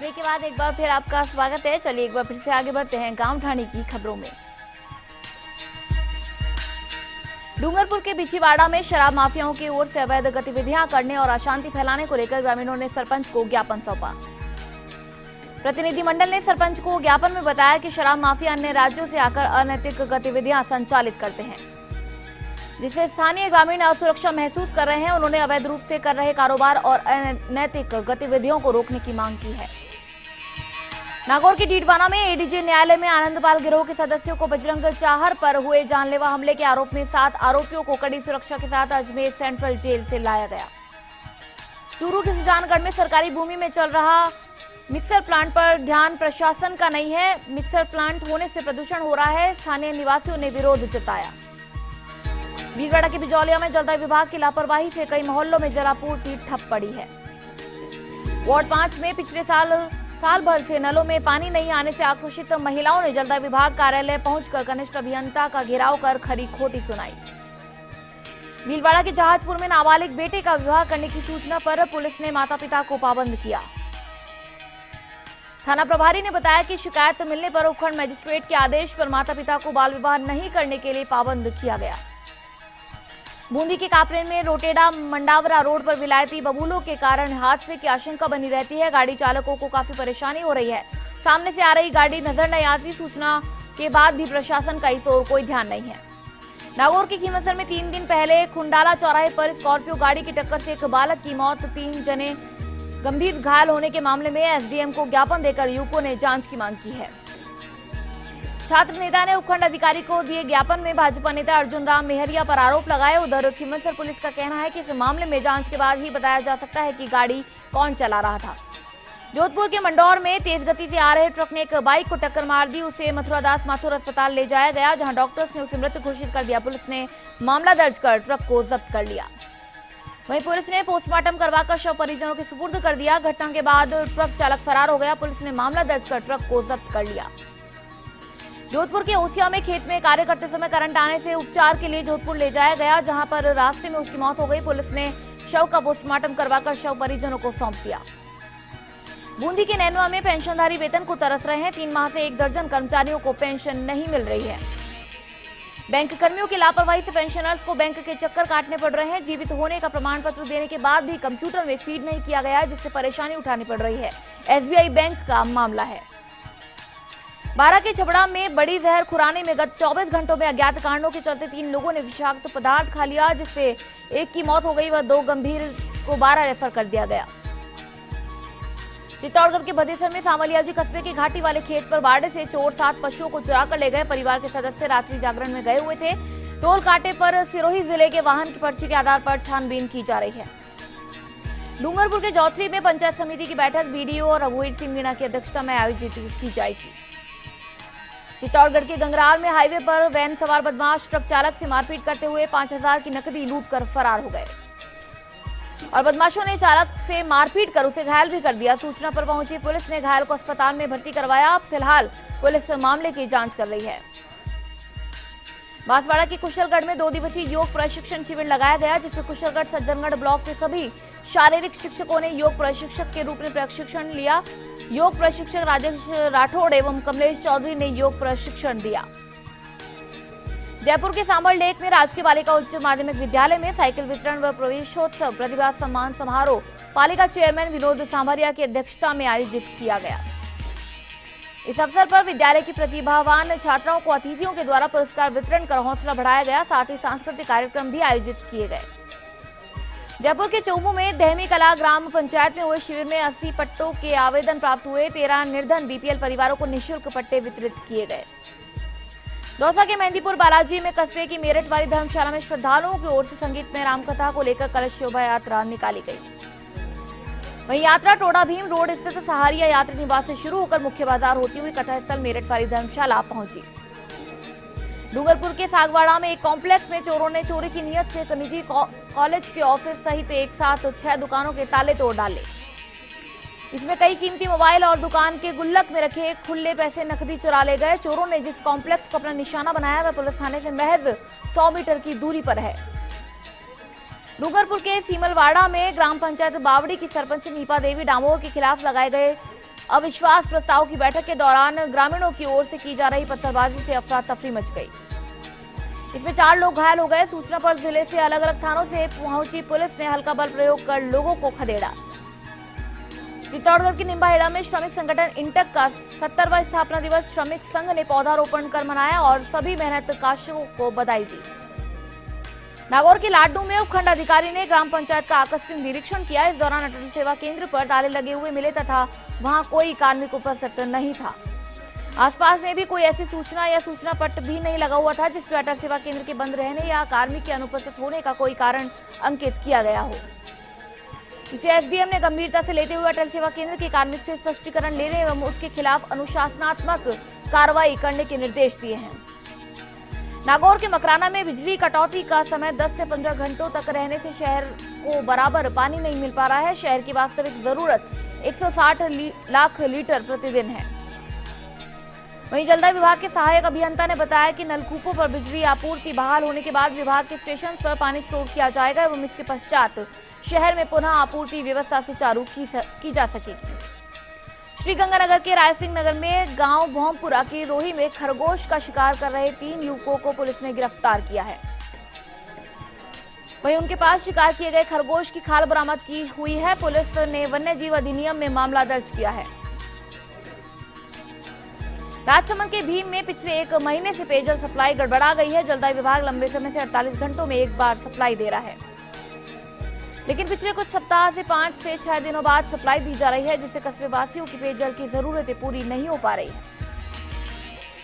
Break के बाद एक बार फिर आपका स्वागत है। चलिए एक बार फिर से आगे बढ़ते हैं गांव ढाणी की खबरों में। डूंगरपुर के बिछीवाड़ा में शराब माफियाओं की ओर से अवैध गतिविधियां करने और अशांति फैलाने को लेकर ग्रामीणों ने सरपंच को ज्ञापन सौंपा। प्रतिनिधिमंडल ने सरपंच को ज्ञापन में बताया कि शराब माफिया अन्य राज्यों से आकर अनैतिक गतिविधियां संचालित करते हैं, जिससे स्थानीय ग्रामीण असुरक्षा महसूस कर रहे हैं। उन्होंने अवैध रूप से कर रहे कारोबार और अनैतिक गतिविधियों को रोकने की मांग की है। नागौर के डीडवाना में एडीजे न्यायालय में आनंदपाल गिरोह के सदस्यों को बजरंग चाहर पर हुए जानलेवा हमले के आरोप में 7 आरोपियों को कड़ी सुरक्षा के साथ अजमेर सेंट्रल जेल से लाया गया। चूरू के सुजानगढ़ में सरकारी भूमि में चल रहा मिक्सर प्लांट पर ध्यान प्रशासन का नहीं है। मिक्सर प्लांट होने से प्रदूषण हो रहा है, स्थानीय निवासियों ने विरोध जताया। भीलवाड़ा के बिजौलिया में जलदाय विभाग की लापरवाही से कई मोहल्लों में जलापूर्ति ठप पड़ी है। वार्ड 5 में पिछले साल भर से नलों में पानी नहीं आने से आक्रोशित महिलाओं ने जलदाय विभाग कार्यालय पहुंचकर कनिष्ठ अभियंता का घेराव कर खरी खोटी सुनाई। भीलवाड़ा के जहाजपुर में नाबालिग बेटे का विवाह करने की सूचना पर पुलिस ने माता पिता को पाबंद किया। थाना प्रभारी ने बताया कि शिकायत मिलने पर उपखंड मजिस्ट्रेट के आदेश पर माता पिता को बाल विवाह नहीं करने के लिए पाबंद किया गया। बूंदी के कापरेन में रोटेडा मंडावरा रोड पर विलायती बबूलों के कारण हादसे की आशंका बनी रहती है। गाड़ी चालकों को काफी परेशानी हो रही है। सामने से आ रही गाड़ी नजर नहीं आती, सूचना के बाद भी प्रशासन का इस ओर कोई ध्यान नहीं है। नागौर के खीमसर में 3 दिन पहले खुंडाला चौराहे पर स्कॉर्पियो गाड़ी की टक्कर से एक बालक की मौत, 3 जने गंभीर घायल होने के मामले में एसडीएम को ज्ञापन देकर युवकों ने जांच की मांग की है। छात्र नेता ने उपखंड अधिकारी को दिए ज्ञापन में भाजपा नेता अर्जुन राम मेहरिया पर आरोप लगाए। उधर खीमसर पुलिस का कहना है कि इस मामले में जांच के बाद ही बताया जा सकता है कि गाड़ी कौन चला रहा था। जोधपुर के मंडौर में तेज गति से आ रहे ट्रक ने एक बाइक को टक्कर मार दी। उसे मथुरादास माथुर अस्पताल ले जाया गया, जहां डॉक्टर्स ने उसे मृत घोषित कर दिया। पुलिस ने मामला दर्ज कर ट्रक को जब्त कर लिया। वहीं पुलिस ने पोस्टमार्टम करवाकर शव परिजनों के सुपुर्द कर दिया। घटना के बाद ट्रक चालक फरार हो गया। पुलिस ने मामला दर्ज कर ट्रक को जब्त कर लिया। जोधपुर के ओसिया में खेत में कार्य करते समय करंट आने से उपचार के लिए जोधपुर ले जाया गया, जहां पर रास्ते में उसकी मौत हो गई। पुलिस ने शव का पोस्टमार्टम करवाकर शव परिजनों को सौंप दिया। बूंदी के नैनवा में पेंशनधारी वेतन को तरस रहे हैं। 3 माह से 1 दर्जन कर्मचारियों को पेंशन नहीं मिल रही है। बैंक कर्मियों की लापरवाही से पेंशनर्स को बैंक के चक्कर काटने पड़ रहे हैं। जीवित होने का प्रमाण पत्र देने के बाद भी कंप्यूटर में फीड नहीं किया गया, जिससे परेशानी उठानी पड़ रही है। एसबीआई बैंक का मामला है। बारा के छबड़ा में बड़ी जहर खुराने में गत 24 घंटों में अज्ञात कारणों के चलते 3 लोगों ने विषाक्त पदार्थ खा लिया, जिससे एक की मौत हो गई व 2 गंभीर को बारा रेफर कर दिया गया। चित्तौड़गढ़ के भदेसर में सांवलियाजी कस्बे के घाटी वाले खेत पर बाड़े से चोर 7 पशुओं को चुरा कर ले गए। परिवार के सदस्य रात्रि जागरण में गए हुए थे। टोल कांटे पर सिरोही जिले के वाहन की पर्ची के आधार पर छानबीन की जा रही है। डूंगरपुर के जौथरी में पंचायत समिति की बैठक बीडीओ और रघुवीर सिंह मीणा की अध्यक्षता में आयोजित की जाएगी। चित्तौड़गढ़ के गंगरार में हाईवे पर वैन सवार बदमाश ट्रक चालक से मारपीट करते हुए 5000 की नकदी लूटकर फरार हो गए और बदमाशों ने चालक से मारपीट कर उसे घायल भी कर दिया। सूचना पर पहुंची पुलिस ने घायल को अस्पताल में भर्ती करवाया। फिलहाल पुलिस मामले की जांच कर रही है। बांसवाड़ा के कुशलगढ़ में 2 दिवसीय योग प्रशिक्षण शिविर लगाया गया, जिसमें कुशलगढ़ सज्जनगढ़ ब्लॉक के सभी शारीरिक शिक्षकों ने योग प्रशिक्षक के रूप में प्रशिक्षण लिया। योग प्रशिक्षक राजेश राठौड़ एवं कमलेश चौधरी ने योग प्रशिक्षण दिया। जयपुर के सांभर लेक में राजकीय बालिका उच्च माध्यमिक विद्यालय में साइकिल वितरण व प्रवेशोत्सव प्रतिभा सम्मान समारोह पालिका चेयरमैन विनोद सांभरिया की अध्यक्षता में आयोजित किया गया। इस अवसर पर विद्यालय की प्रतिभावान छात्राओं को अतिथियों के द्वारा पुरस्कार वितरण कर हौसला बढ़ाया गया। साथ ही सांस्कृतिक कार्यक्रम भी आयोजित किए गए। जयपुर के चौमू में दहमी कला ग्राम पंचायत में हुए शिविर में 80 पट्टों के आवेदन प्राप्त हुए। 13 निर्धन बीपीएल परिवारों को निःशुल्क पट्टे वितरित किए गए। दौसा के मेहंदीपुर बालाजी में कस्बे की मेरठ वाली धर्मशाला में श्रद्धालुओं की ओर से संगीत में रामकथा को लेकर कलश शोभा यात्रा निकाली गई। वहीं यात्रा टोडा भीम रोड स्थित सहारिया यात्री निवास से शुरू होकर मुख्य बाजार होती हुई कथा स्थल मेरठ वाली धर्मशाला पहुंची। डूंगरपुर के सागवाड़ा में एक कॉम्प्लेक्स में चोरों ने चोरी की नियत से एक निजी कॉलेज के ऑफिस सहित एक साथ 6 दुकानों के ताले तोड़ डाले। इसमें कई कीमती मोबाइल और दुकान के गुल्लक में रखे खुले पैसे नकदी चुरा ले गए। चोरों ने जिस कॉम्प्लेक्स को अपना निशाना बनाया वह पुलिस थाने से महज 100 मीटर की दूरी पर है। डूंगरपुर के सीमलवाड़ा में ग्राम पंचायत बावड़ी की सरपंच नीपा देवी डामोर के खिलाफ लगाए गए अविश्वास प्रस्ताव की बैठक के दौरान ग्रामीणों की ओर से की जा रही पत्थरबाजी से अफरा तफरी मच गई। इसमें 4 लोग घायल हो गए। सूचना पर जिले से अलग अलग थानों से पहुंची पुलिस ने हल्का बल प्रयोग कर लोगों को खदेड़ा। चित्तौड़गढ़ के निम्बाहेड़ा में श्रमिक संगठन इंटक का 70वां स्थापना दिवस श्रमिक संघ ने पौधारोपण कर मनाया और सभी मेहनतकशों को बधाई दी। नागौर के लाडनू में उपखंड अधिकारी ने ग्राम पंचायत का आकस्मिक निरीक्षण किया। इस दौरान अटल सेवा केंद्र पर ताले लगे हुए मिले तथा वहां कोई कार्मिक उपस्थित नहीं था। आसपास में भी कोई ऐसी सूचना या सूचना पट भी नहीं लगा हुआ था जिसमें अटल सेवा केंद्र के बंद रहने या कार्मिक के अनुपस्थित होने का कोई कारण अंकित किया गया हो। इसे एसडीएम ने गंभीरता से लेते हुए अटल सेवा केंद्र के कार्मिक से स्पष्टीकरण लेने एवं उसके खिलाफ अनुशासनात्मक कार्रवाई करने के निर्देश दिए हैं। नागौर के मकराना में बिजली कटौती का समय 10 से 15 घंटों तक रहने से शहर को बराबर पानी नहीं मिल पा रहा है। शहर की वास्तविक जरूरत 160 लाख लीटर प्रतिदिन है। वहीं जलदाय विभाग के सहायक अभियंता ने बताया कि नलकूपों पर बिजली आपूर्ति बहाल होने के बाद विभाग के स्टेशन पर पानी स्टोर किया जाएगा एवं इसके पश्चात शहर में पुनः आपूर्ति व्यवस्था सुचारू की जा सकेगी। श्रीगंगानगर के रायसिंह नगर में गांव भोमपुरा की रोही में खरगोश का शिकार कर रहे 3 युवकों को पुलिस ने गिरफ्तार किया है। वहीं उनके पास शिकार किए गए खरगोश की खाल बरामद की हुई है। पुलिस ने वन्य जीव अधिनियम में मामला दर्ज किया है। राजसमंद के भीम में पिछले 1 महीने से पेयजल सप्लाई गड़बड़ा गई है। जलदाय विभाग लंबे समय से 48 घंटों में एक बार सप्लाई दे रहा है, लेकिन पिछले कुछ सप्ताह से 5 से 6 दिनों बाद सप्लाई दी जा रही है, जिससे कस्बे वासियों की पेयजल की जरूरतें पूरी नहीं हो पा रही है।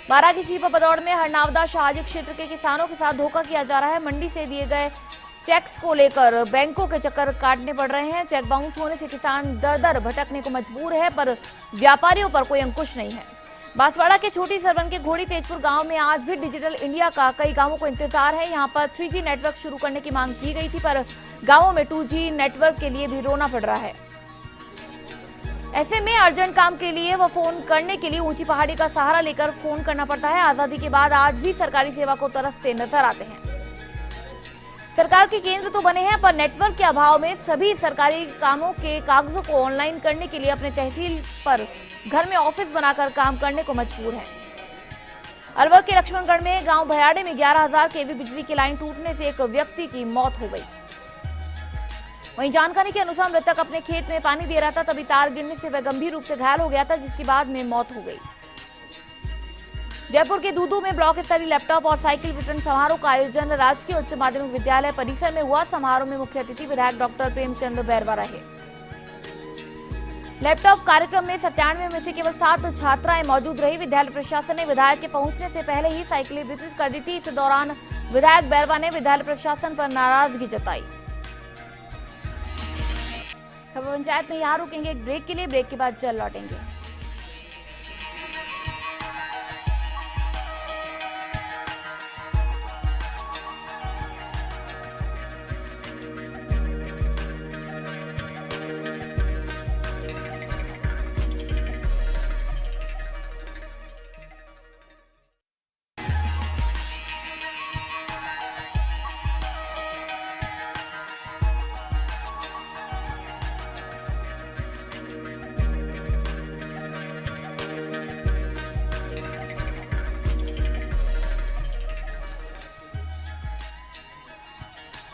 बारा की चीपा बदौड़ में हरनावदा शाहजी क्षेत्र के किसानों के साथ धोखा किया जा रहा है। मंडी से दिए गए चेक्स को लेकर बैंकों के चक्कर काटने पड़ रहे हैं। चेक बाउंस होने से किसान दर दर भटकने को मजबूर है, पर व्यापारियों पर कोई अंकुश नहीं है। बांसवाड़ा के छोटी सरवन के घोड़ी तेजपुर गांव में आज भी डिजिटल इंडिया का कई गांवों को इंतजार है। यहां पर 3G नेटवर्क शुरू करने की मांग की गई थी, पर गांवों में 2G नेटवर्क के लिए भी रोना पड़ रहा है। ऐसे में अर्जेंट काम के लिए व फोन करने के लिए ऊंची पहाड़ी का सहारा लेकर फोन करना पड़ता है। आजादी के बाद आज भी सरकारी सेवा को तरसते नजर आते हैं। सरकार के केंद्र तो बने हैं, पर नेटवर्क के अभाव में सभी सरकारी कामों के कागजों को ऑनलाइन करने के लिए अपने तहसील पर घर में ऑफिस बनाकर काम करने को मजबूर है। अलवर के लक्ष्मणगढ़ में गांव भयाड़े में 11,000 केवी बिजली की लाइन टूटने से एक व्यक्ति की मौत हो गई। वहीं जानकारी के अनुसार मृतक अपने खेत में पानी दे रहा था, तभी तार गिरने से वह गंभीर रूप से घायल हो गया था, जिसके बाद में मौत हो गई। जयपुर के दूदू में ब्लॉक स्तरीय लैपटॉप और साइकिल वितरण समारोह का आयोजन राजकीय उच्च माध्यमिक विद्यालय परिसर में हुआ। समारोह में मुख्य अतिथि विधायक डॉक्टर प्रेमचंद बैरवा रहे। लैपटॉप कार्यक्रम में 97 में से केवल 7 छात्राएं मौजूद रही। विद्यालय प्रशासन ने विधायक के पहुंचने से पहले ही साइकिलें वितरित कर दी थी। इस दौरान विधायक बैरवा ने विद्यालय प्रशासन पर नाराजगी जताई। खबर पंचायत में यहाँ रुकेंगे एक ब्रेक के लिए, ब्रेक के बाद जल्द लौटेंगे।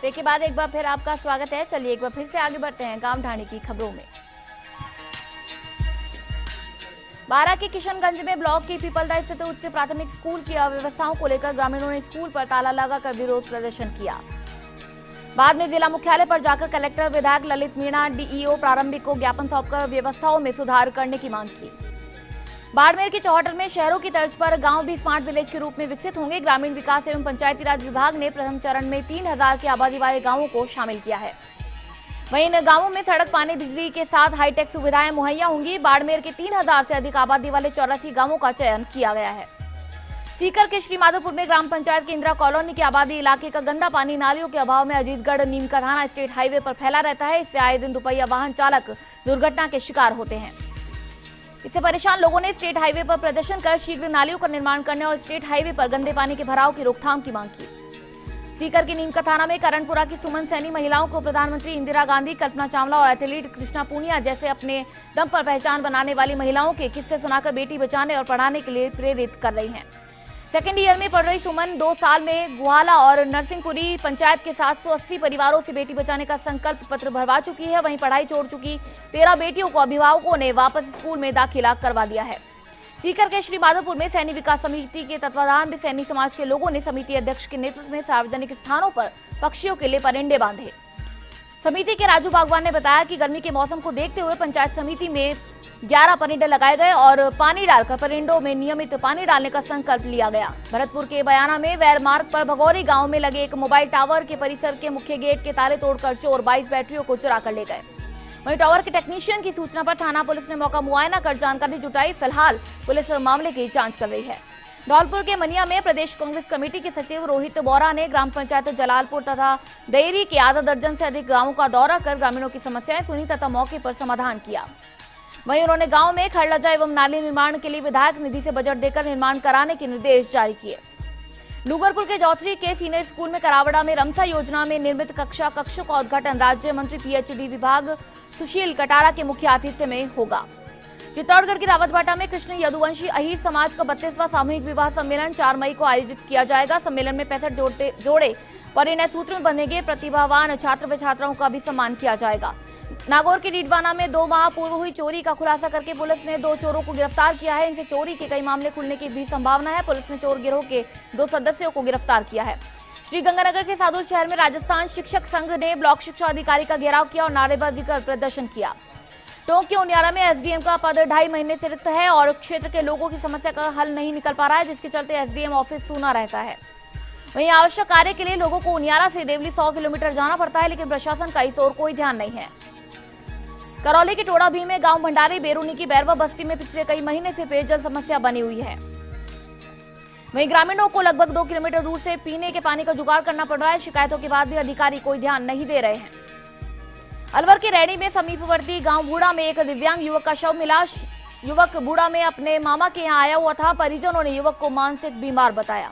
ब्रेक के बाद एक बार फिर आपका स्वागत है। चलिए एक बार फिर से आगे बढ़ते हैं गांव ढाणी की खबरों में। बारा के किशनगंज में ब्लॉक के पीपलदा स्थित उच्च प्राथमिक स्कूल की अव्यवस्थाओं को लेकर ग्रामीणों ने स्कूल पर ताला लगाकर विरोध प्रदर्शन किया। बाद में जिला मुख्यालय पर जाकर कलेक्टर विधायक ललित मीणा डीईओ प्रारंभिक को ज्ञापन सौंपकर व्यवस्थाओं में सुधार करने की मांग की। बाड़मेर के चौहटर में शहरों की तर्ज पर गांव भी स्मार्ट विलेज के रूप में विकसित होंगे। ग्रामीण विकास एवं पंचायती राज विभाग ने प्रथम चरण में 3000 की आबादी वाले गांवों को शामिल किया है। वहीं इन गांवों में सड़क, पानी, बिजली के साथ हाईटेक सुविधाएं मुहैया होंगी। बाड़मेर के 3000 से अधिक आबादी वाले 84 गांवों का चयन किया गया है। सीकर के श्रीमाधोपुर में ग्राम पंचायत के इंदिरा कॉलोनी की आबादी इलाके का गंदा पानी नालियों के अभाव में अजीतगढ़ नीमका थाना स्टेट हाईवे पर फैला रहता है। इससे आए दिन दुपहिया वाहन चालक दुर्घटना के शिकार होते हैं। इससे परेशान लोगों ने स्टेट हाईवे पर प्रदर्शन कर शीघ्र नालियों का निर्माण करने और स्टेट हाईवे पर गंदे पानी के भराव की रोकथाम की मांग की। सीकर की नीम का थाना में करणपुरा की सुमन सैनी महिलाओं को प्रधानमंत्री इंदिरा गांधी, कल्पना चावला और एथलीट कृष्णा पूनिया जैसे अपने दम पर पहचान बनाने वाली महिलाओं के किस्से सुनाकर बेटी बचाने और पढ़ाने के लिए प्रेरित कर रही हैं। सेकेंड ईयर में पढ़ रही सुमन 2 साल में गुहाला और नरसिंहपुरी पंचायत के 780 परिवारों से बेटी बचाने का संकल्प पत्र भरवा चुकी है। वहीं पढ़ाई छोड़ चुकी 13 बेटियों को अभिभावकों ने वापस स्कूल में दाखिला करवा दिया है। सीकर के श्री माधोपुर में सैनी विकास समिति के तत्वाधान में सैनी समाज के लोगों ने समिति अध्यक्ष के नेतृत्व में सार्वजनिक स्थानों पर पक्षियों के लिए परिंदे बांधे। समिति के राजू बागवान ने बताया कि गर्मी के मौसम को देखते हुए पंचायत समिति में 11 परिंदे लगाए गए और पानी डालकर परिंदों में नियमित पानी डालने का संकल्प लिया गया। भरतपुर के बयाना में वैर मार्ग पर भगौरी गांव में लगे एक मोबाइल टावर के परिसर के मुख्य गेट के ताले तोड़कर चोर 22 बैटरियों को चुरा कर ले गए। वहीं टावर के टेक्नीशियन की सूचना पर थाना पुलिस ने मौका मुआयना कर जानकारी जुटाई। फिलहाल पुलिस मामले की जांच कर रही है। धौलपुर के मनिया में प्रदेश कांग्रेस कमेटी के सचिव रोहित बोरा ने ग्राम पंचायत जलालपुर तथा देरी के आधा दर्जन से अधिक गांवों का दौरा कर ग्रामीणों की समस्याएं सुनी तथा मौके पर समाधान किया। वहीं उन्होंने गांव में खड़लजा एवं नाली निर्माण के लिए विधायक निधि से बजट देकर निर्माण कराने के निर्देश जारी किए। डूंगरपुर के चौथरी के सीनियर स्कूल में करावड़ा में रमसा योजना में निर्मित कक्षों का उद्घाटन राज्य मंत्री पीएचडी विभाग सुशील कटारा के मुख्य आतिथ्य में होगा। चित्तौड़गढ़ के रावतबाटा में कृष्ण यदुवंशी अहीर समाज का 32वां सामूहिक विवाह सम्मेलन 4 मई को आयोजित किया जाएगा। सम्मेलन में 65 जोड़े परिणय सूत्र में बंधेंगे। प्रतिभावान छात्र व छात्राओं का भी सम्मान किया जाएगा। नागौर के डीडवाना में 2 माह पूर्व हुई चोरी का खुलासा करके पुलिस ने 2 चोरों को गिरफ्तार किया है। इनसे चोरी के कई मामले खुलने की भी संभावना है। पुलिस ने चोर गिरोह के 2 सदस्यों को गिरफ्तार किया है। श्रीगंगानगर के सादुल शहर में राजस्थान शिक्षक संघ ने ब्लॉक शिक्षा अधिकारी का घेराव किया और नारेबाजी कर प्रदर्शन किया। टोंक के उनियारा में एसडीएम का पद 2.5 महीने से रिक्त है और क्षेत्र के लोगों की समस्या का हल नहीं निकल पा रहा है, जिसके चलते एसडीएम ऑफिस सूना रहता है। वहीं आवश्यक कार्य के लिए लोगों को उनियारा से देवली 100 किलोमीटर जाना पड़ता है, लेकिन प्रशासन का इस ओर कोई ध्यान नहीं है। करौली के टोड़ा भी में गांव भंडारी बेरूनी की बैरवा बस्ती में पिछले कई महीने से पेयजल समस्या बनी हुई है। वहीं ग्रामीणों को लगभग 2 किलोमीटर दूर से पीने के पानी का जुगाड़ करना पड़ रहा है। शिकायतों के बाद भी अधिकारी कोई ध्यान नहीं दे रहे हैं। अलवर के रैणी में समीपवर्ती गांव बूढ़ा में एक दिव्यांग युवक का शव मिला। युवक बूढ़ा में अपने मामा के यहां आया हुआ था। परिजनों ने युवक को मानसिक बीमार बताया।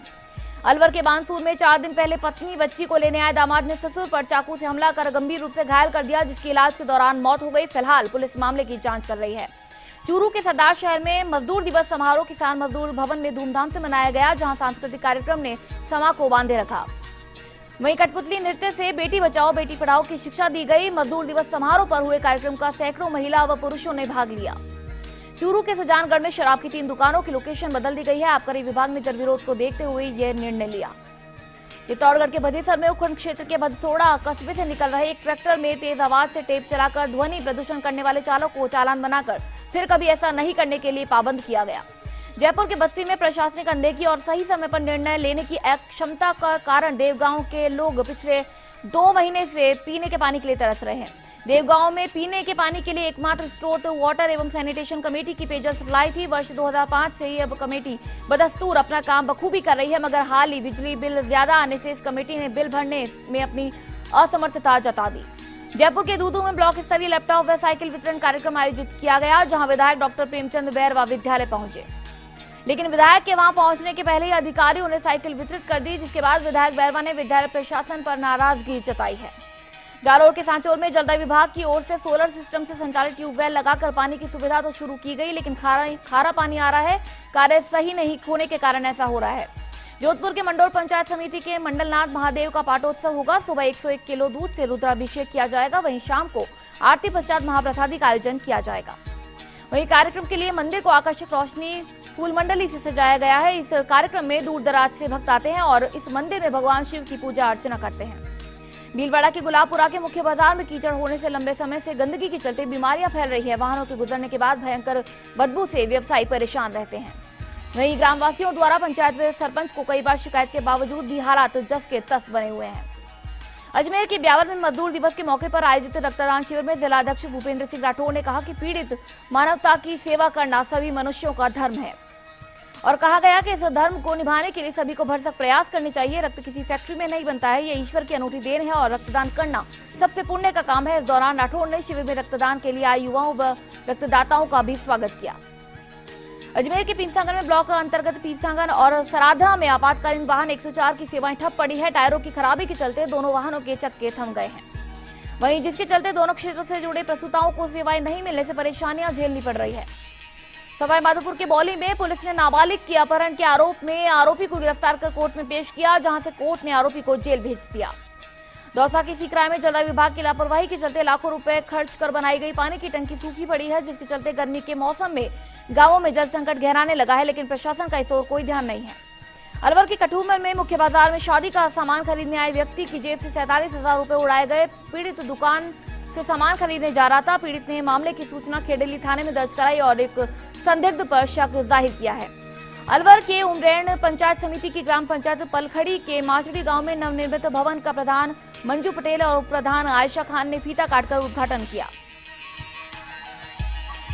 अलवर के बांसूर में 4 दिन पहले पत्नी बच्ची को लेने आए दामाद ने ससुर पर चाकू से हमला कर गंभीर रूप से घायल कर दिया, जिसकी इलाज के दौरान मौत हो गई। फिलहाल पुलिस मामले की जांच कर रही है। चूरू के सरदार शहर में मजदूर दिवस समारोह किसान मजदूर भवन में धूमधाम से मनाया गया, जहां सांस्कृतिक कार्यक्रम ने समा को बांधे रखा। वहीं कठपुतली नृत्य से बेटी बचाओ बेटी पढ़ाओ की शिक्षा दी गई। मजदूर दिवस समारोह पर हुए कार्यक्रम का सैकड़ों महिला व पुरुषों ने भाग लिया। चूरू के सुजानगढ़ में शराब की 3 दुकानों की लोकेशन बदल दी गई है। आबकारी विभाग ने जनविरोध को देखते हुए यह निर्णय लिया। चित्तौड़गढ़ के भदेसर में उपखंड क्षेत्र के भदसोड़ा कस्बे से निकल रहे एक ट्रैक्टर में तेज आवाज से टेप चलाकर ध्वनि प्रदूषण करने वाले चालक को चालान बनाकर फिर कभी ऐसा नहीं करने के लिए पाबंद किया गया। जयपुर के बस्ती में प्रशासनिक अनदेखी और सही समय पर निर्णय लेने की अक्षमता का कारण देवगांव के लोग पिछले 2 महीने से पीने के पानी के लिए तरस रहे हैं। देवगांव में पीने के पानी के लिए एकमात्र स्रोत वाटर एवं सैनिटेशन कमेटी की पेयजल सप्लाई थी। वर्ष 2005 से ही अब कमेटी बदस्तूर अपना काम बखूबी कर रही है, मगर हाल ही बिजली बिल ज्यादा आने से इस कमेटी ने बिल भरने में अपनी असमर्थता जता दी। जयपुर के दूदू में ब्लॉक स्तरीय लैपटॉप व साइकिल वितरण कार्यक्रम आयोजित किया गया, जहां विधायक डॉक्टर प्रेमचंद बैरवा विद्यालय पहुंचे, लेकिन विधायक के वहां पहुंचने के पहले ही अधिकारियों ने साइकिल वितरित कर दी, जिसके बाद विधायक बैरवा ने विद्यालय प्रशासन पर नाराजगी जताई है। जालोर के सांचौर में जलदाय विभाग की ओर से सोलर सिस्टम से संचालित ट्यूबवेल लगाकर पानी की सुविधा तो शुरू की गई, लेकिन खारा पानी आ रहा है। कार्य सही नहीं होने के कारण ऐसा हो रहा है। जोधपुर के मंडोर पंचायत समिति के मंडलनाथ महादेव का पाटोत्सव होगा। सुबह 101 किलो दूध से रुद्राभिषेक किया जाएगा। वहीं शाम को आरती पश्चात महाप्रसादी का आयोजन किया जाएगा। वहीं कार्यक्रम के लिए मंदिर को आकर्षक रोशनी फूल मंडली से सजाया गया है। इस कार्यक्रम में दूर दराज से भक्त आते हैं और इस मंदिर में भगवान शिव की पूजा अर्चना करते हैं। भीलवाड़ा के गुलाबपुरा के मुख्य बाजार में कीचड़ होने से लंबे समय से गंदगी के चलते बीमारियां फैल रही है। वाहनों के गुजरने के बाद भयंकर बदबू से व्यवसायी परेशान रहते हैं। वहीं ग्रामवासियों द्वारा पंचायत व सरपंच को कई बार शिकायत के बावजूद भी हालात जस के तस बने हुए हैं। अजमेर के ब्यावर में मजदूर दिवस के मौके पर आयोजित रक्तदान शिविर में जिलाध्यक्ष भूपेंद्र सिंह राठौड़ ने कहा कि पीड़ित मानवता की सेवा करना सभी मनुष्यों का धर्म है और कहा गया कि इस धर्म को निभाने के लिए सभी को भरसक प्रयास करने चाहिए। रक्त किसी फैक्ट्री में नहीं बनता है, ये ईश्वर की अनूठी देन है और रक्तदान करना सबसे पुण्य का काम है। इस दौरान राठौड़ ने शिविर में रक्तदान के लिए आए युवाओं व रक्तदाताओं का भी स्वागत किया। अजमेर के पीरसांगन में ब्लॉक अंतर्गत पीरसांगन और सराधना में आपातकालीन वाहन 104 की सेवाएं ठप पड़ी है। टायरों की खराबी के चलते दोनों वाहनों के चक्के थम गए हैं। वहीं जिसके चलते दोनों क्षेत्रों से जुड़े प्रसूताओं को सेवाएं नहीं मिलने से परेशानियां झेलनी पड़ रही है। सवाई माधोपुर के बौली में पुलिस ने नाबालिग के अपहरण के आरोप में आरोपी को गिरफ्तार कर कोर्ट में पेश किया, जहां से कोर्ट ने आरोपी को जेल भेज दिया। दौसा के सिकराय में जलदाय विभाग की लापरवाही के चलते लाखों रुपए खर्च कर बनाई गई पानी की टंकी सूखी पड़ी है, जिसके चलते गर्मी के मौसम में गांवों में जल संकट गहराने लगा है, लेकिन प्रशासन का इस ओर कोई ध्यान नहीं है। अलवर के कठूमल में मुख्य बाजार में शादी का सामान खरीदने आए व्यक्ति की जेब से 47,000 रुपए उड़ाए गए। पीड़ित दुकान से सामान खरीदने जा रहा था। पीड़ित ने मामले की सूचना खेडेली थाने में दर्ज कराई और एक संदिग्ध पर शक जाहिर किया है। अलवर के उमरेण पंचायत समिति की ग्राम पंचायत पलखड़ी के माचड़ी गांव में नवनिर्मित भवन का प्रधान मंजू पटेल और उप प्रधान आयशा खान ने फीता काटकर उद्घाटन किया,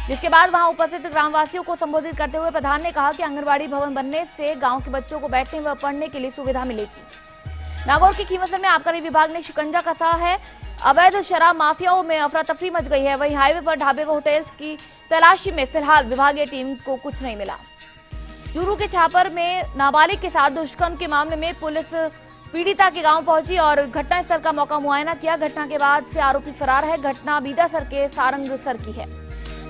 जिसके बाद वहां उपस्थित ग्रामवासियों को संबोधित करते हुए प्रधान ने कहा कि आंगनबाड़ी भवन बनने से गांव के बच्चों को बैठने व पढ़ने के लिए सुविधा मिलेगी। नागौर के खीमसर में आबकारी विभाग ने शिकंजा कसा है। अवैध शराब माफियाओं में अफरा तफरी मच गई है। वहीं हाईवे पर ढाबे व होटल्स की तलाशी में फिलहाल विभागीय टीम को कुछ नहीं मिला। चूरू के छापर में नाबालिग के साथ दुष्कर्म के मामले में पुलिस पीड़िता के गांव पहुंची और घटनास्थल का मौका मुआयना किया। घटना के बाद से आरोपी फरार है। घटना बीदासर के सारंगसर की है।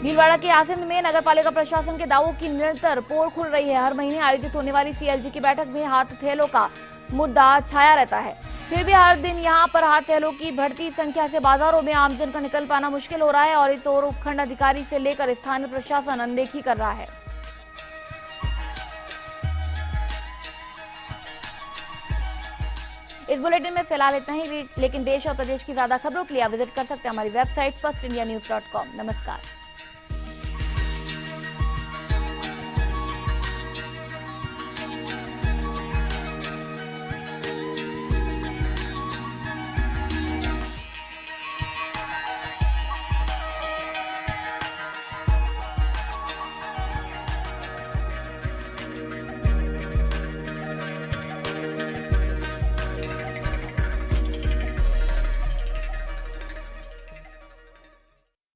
भीलवाड़ा के आसिंद में नगरपालिका प्रशासन के दावों की निरंतर पोल खुल रही है। हर महीने आयोजित होने वाली सीएलजी की बैठक में हाथ थैलों का मुद्दा छाया रहता है। फिर भी हर दिन यहां पर हाथ थैलों की बढ़ती संख्या से बाजारों में आमजन का निकल पाना मुश्किल हो रहा है और इस ओर उपखंड अधिकारी से लेकर स्थानीय प्रशासन अनदेखी कर रहा है। इस बुलेटिन में फिलहाल इतना ही, लेकिन देश और प्रदेश की ज्यादा खबरों के लिए आप विजिट कर सकते हैं हमारी वेबसाइट firstindianews.com। नमस्कार।